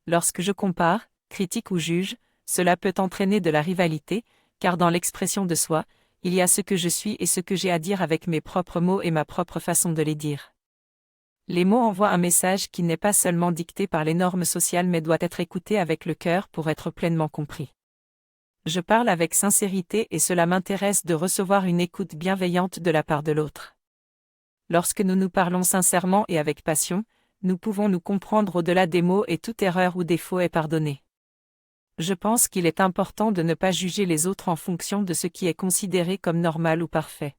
Lorsque je compare, critique ou juge, cela peut entraîner de la rivalité, car dans l'expression de soi, il y a ce que je suis et ce que j'ai à dire avec mes propres mots et ma propre façon de les dire. Les mots envoient un message qui n'est pas seulement dicté par les normes sociales mais doit être écouté avec le cœur pour être pleinement compris. Je parle avec sincérité et cela m'intéresse de recevoir une écoute bienveillante de la part de l'autre. Lorsque nous nous parlons sincèrement et avec passion, nous pouvons nous comprendre au-delà des mots et toute erreur ou défaut est pardonnée. Je pense qu'il est important de ne pas juger les autres en fonction de ce qui est considéré comme normal ou parfait.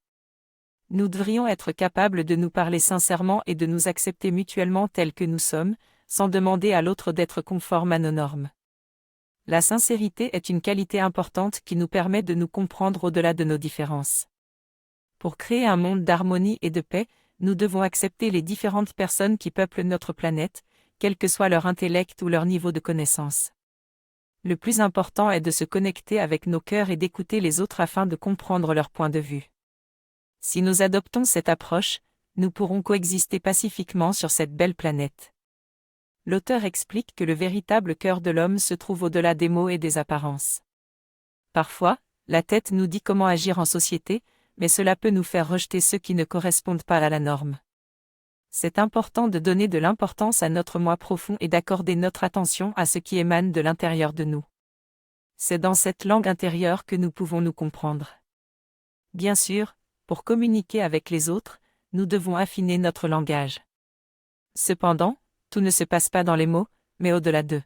Nous devrions être capables de nous parler sincèrement et de nous accepter mutuellement tels que nous sommes, sans demander à l'autre d'être conforme à nos normes. La sincérité est une qualité importante qui nous permet de nous comprendre au-delà de nos différences. Pour créer un monde d'harmonie et de paix, nous devons accepter les différentes personnes qui peuplent notre planète, quel que soit leur intellect ou leur niveau de connaissance. Le plus important est de se connecter avec nos cœurs et d'écouter les autres afin de comprendre leur point de vue. Si nous adoptons cette approche, nous pourrons coexister pacifiquement sur cette belle planète. L'auteur explique que le véritable cœur de l'homme se trouve au-delà des mots et des apparences. Parfois, la tête nous dit comment agir en société, mais cela peut nous faire rejeter ceux qui ne correspondent pas à la norme. C'est important de donner de l'importance à notre moi profond et d'accorder notre attention à ce qui émane de l'intérieur de nous. C'est dans cette langue intérieure que nous pouvons nous comprendre. Bien sûr, pour communiquer avec les autres, nous devons affiner notre langage. Cependant, tout ne se passe pas dans les mots, mais au-delà d'eux.